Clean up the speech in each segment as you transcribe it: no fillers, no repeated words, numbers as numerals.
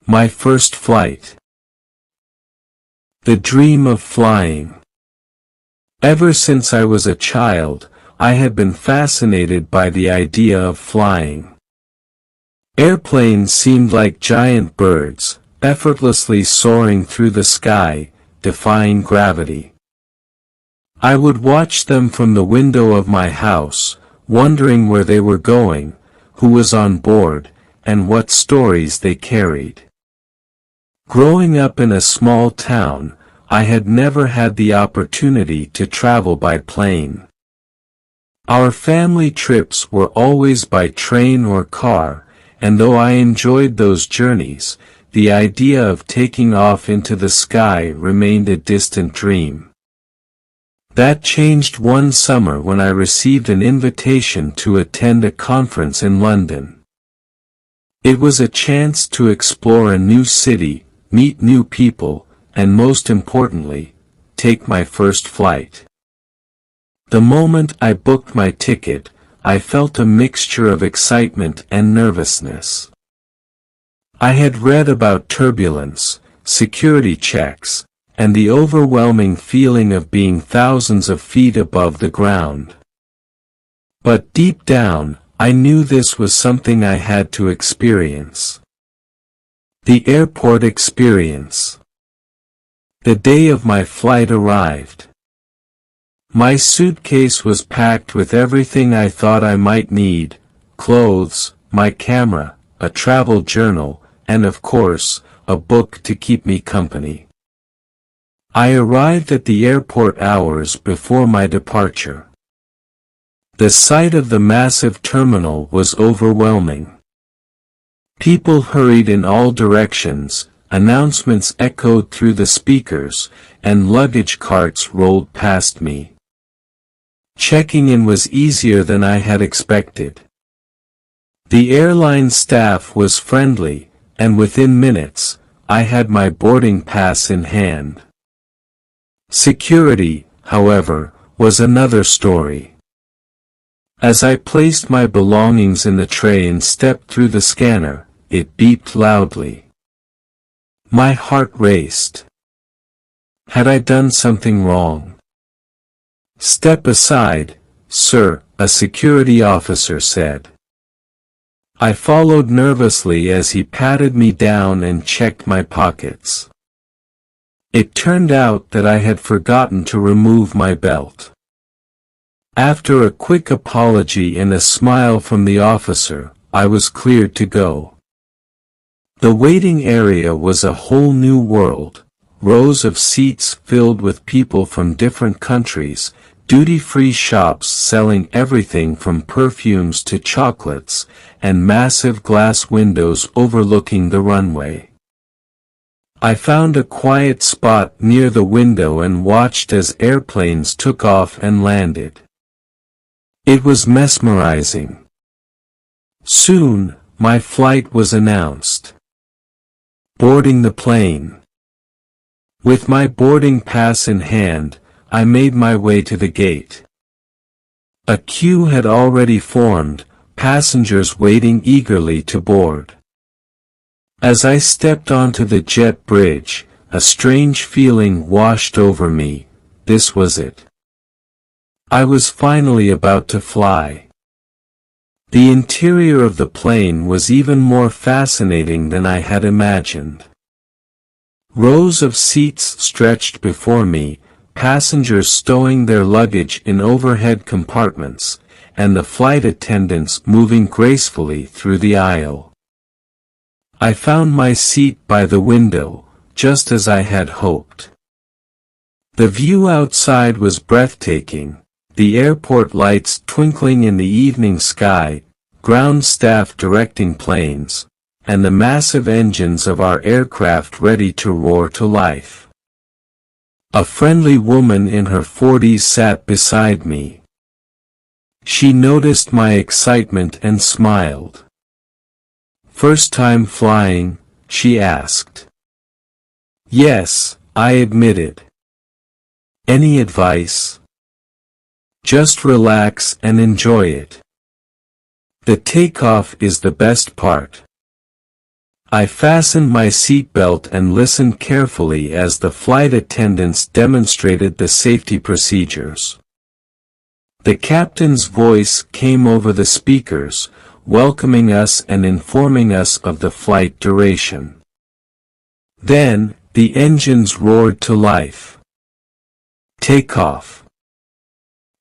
My first flight. The dream of flying. Ever since I was a child, I had been fascinated by the idea of flying. Airplanes seemed like giant birds, effortlessly soaring through the sky, defying gravity. I would watch them from the window of my house, wondering where they were going, who was on board, and what stories they carried. Growing up in a small town, I had never had the opportunity to travel by plane. Our family trips were always by train or car, and though I enjoyed those journeys, the idea of taking off into the sky remained a distant dream. That changed one summer when I received an invitation to attend a conference in London. It was a chance to explore a new city, meet new people, and most importantly, take my first flight. The moment I booked my ticket, I felt a mixture of excitement and nervousness. I had read about turbulence, security checks, and the overwhelming feeling of being thousands of feet above the ground. But deep down, I knew this was something I had to experience. The airport experience. The day of my flight arrived. My suitcase was packed with everything I thought I might need: clothes, my camera, a travel journal, and of course, a book to keep me company. I arrived at the airport hours before my departure. The sight of the massive terminal was overwhelming. People hurried in all directions, announcements echoed through the speakers, and luggage carts rolled past me. Checking in was easier than I had expected. The airline staff was friendly, and within minutes, I had my boarding pass in hand. Security, however, was another story. As I placed my belongings in the tray and stepped through the scanner, it beeped loudly. My heart raced. Had I done something wrong? "Step aside, sir," a security officer said. I followed nervously as he patted me down and checked my pockets. It turned out that I had forgotten to remove my belt. After a quick apology and a smile from the officer, I was cleared to go. The waiting area was a whole new world, rows of seats filled with people from different countries, duty-free shops selling everything from perfumes to chocolates, and massive glass windows overlooking the runway. I found a quiet spot near the window and watched as airplanes took off and landed. It was mesmerizing. Soon, my flight was announced. Boarding the plane. With my boarding pass in hand, I made my way to the gate. A queue had already formed, passengers waiting eagerly to board. As I stepped onto the jet bridge, a strange feeling washed over me. This was it. I was finally about to fly. The interior of the plane was even more fascinating than I had imagined. Rows of seats stretched before me, passengers stowing their luggage in overhead compartments, and the flight attendants moving gracefully through the aisle. I found my seat by the window, just as I had hoped. The view outside was breathtaking, the airport lights twinkling in the evening sky, ground staff directing planes, and the massive engines of our aircraft ready to roar to life. A friendly woman in her 40s sat beside me. She noticed my excitement and smiled. "First time flying?" she asked. "Yes," I admitted. "Any advice?" "Just relax and enjoy it. The takeoff is the best part." I fastened my seatbelt and listened carefully as the flight attendants demonstrated the safety procedures. The captain's voice came over the speakers, welcoming us and informing us of the flight duration. Then, the engines roared to life. Takeoff.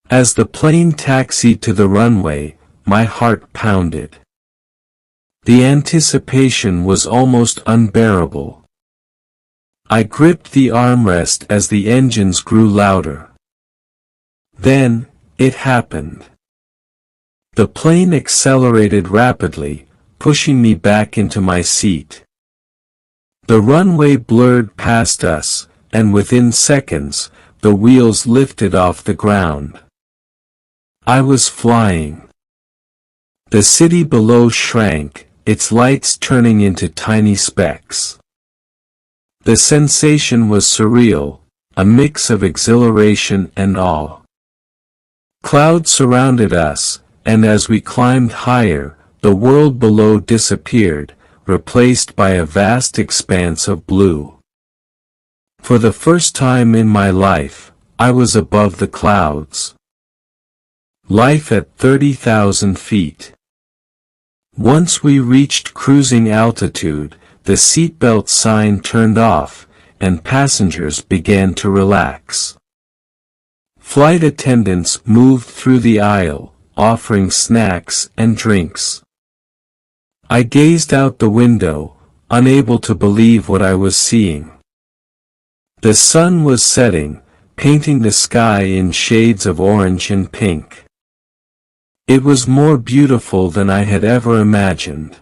As the plane taxied to the runway, my heart pounded. The anticipation was almost unbearable. I gripped the armrest as the engines grew louder. Then, it happened. The plane accelerated rapidly, pushing me back into my seat. The runway blurred past us, and within seconds, the wheels lifted off the ground. I was flying. The city below shrank, its lights turning into tiny specks. The sensation was surreal, a mix of exhilaration and awe. Clouds surrounded us, and as we climbed higher, the world below disappeared, replaced by a vast expanse of blue. For the first time in my life, I was above the clouds. Life at 30,000 feet. Once we reached cruising altitude, the seatbelt sign turned off, and passengers began to relax. Flight attendants moved through the aisle, offering snacks and drinks. I gazed out the window, unable to believe what I was seeing. The sun was setting, painting the sky in shades of orange and pink. It was more beautiful than I had ever imagined.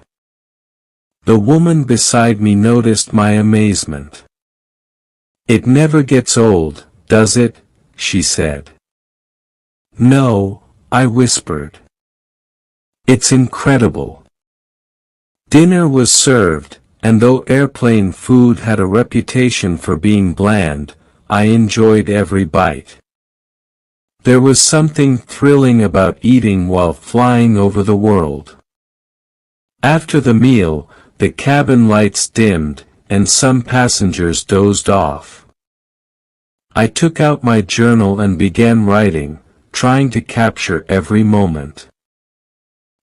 The woman beside me noticed my amazement. "It never gets old, does it?" she said. "No," I whispered. "It's incredible." Dinner was served, and though airplane food had a reputation for being bland, I enjoyed every bite. There was something thrilling about eating while flying over the world. After the meal, the cabin lights dimmed, and some passengers dozed off. I took out my journal and began writing, trying to capture every moment.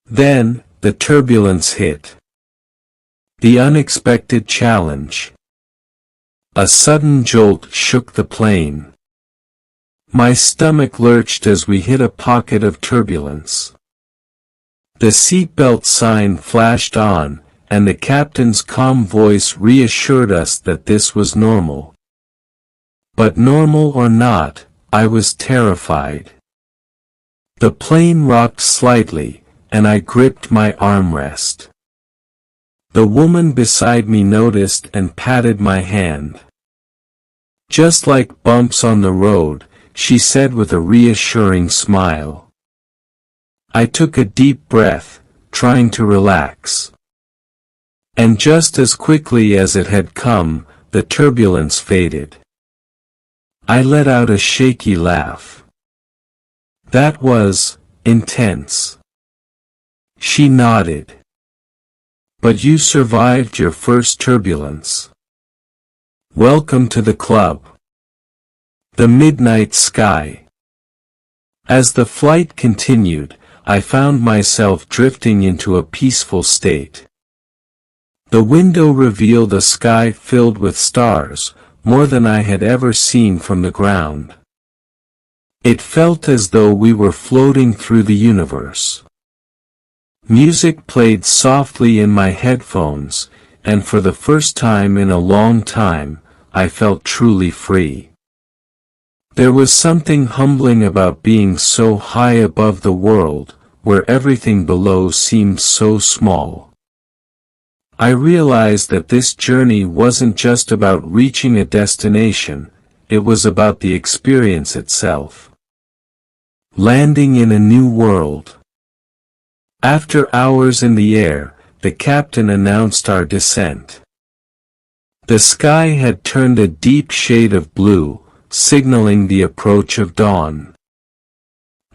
Then, the turbulence hit. The unexpected challenge. A sudden jolt shook the plane. My stomach lurched as we hit a pocket of turbulence. The seatbelt sign flashed on, and the captain's calm voice reassured us that this was normal. But normal or not, I was terrified. The plane rocked slightly, and I gripped my armrest. The woman beside me noticed and patted my hand. "Just like bumps on the road," she said with a reassuring smile. I took a deep breath, trying to relax. And just as quickly as it had come, the turbulence faded. I let out a shaky laugh. "That was intense." She nodded. "But you survived your first turbulence. Welcome to the club." The midnight sky. As the flight continued, I found myself drifting into a peaceful state. The window revealed a sky filled with stars, more than I had ever seen from the ground. It felt as though we were floating through the universe. Music played softly in my headphones, and for the first time in a long time, I felt truly free. There was something humbling about being so high above the world, where everything below seemed so small. I realized that this journey wasn't just about reaching a destination, it was about the experience itself. Landing in a new world. After hours in the air, the captain announced our descent. The sky had turned a deep shade of blue, signaling the approach of dawn.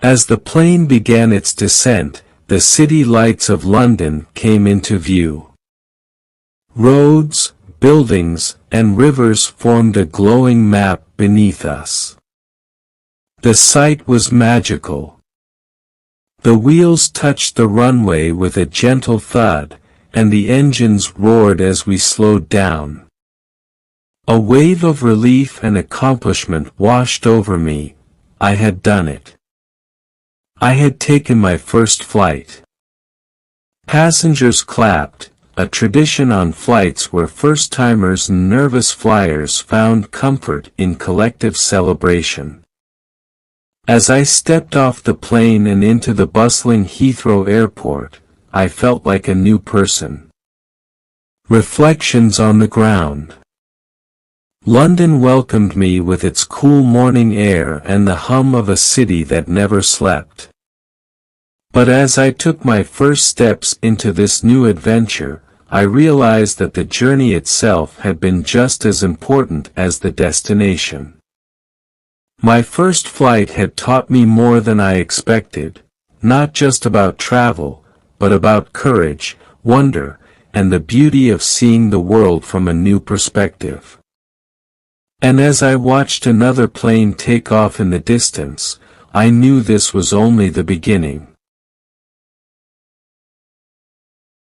As the plane began its descent, the city lights of London came into view. Roads, buildings, and rivers formed a glowing map beneath us. The sight was magical. The wheels touched the runway with a gentle thud, and the engines roared as we slowed down. A wave of relief and accomplishment washed over me. I had done it. I had taken my first flight. Passengers clapped, a tradition on flights where first-timers and nervous flyers found comfort in collective celebration. As I stepped off the plane and into the bustling Heathrow Airport, I felt like a new person. Reflections on the ground. London welcomed me with its cool morning air and the hum of a city that never slept. But as I took my first steps into this new adventure, I realized that the journey itself had been just as important as the destination. My first flight had taught me more than I expected, not just about travel, but about courage, wonder, and the beauty of seeing the world from a new perspective. And as I watched another plane take off in the distance, I knew this was only the beginning.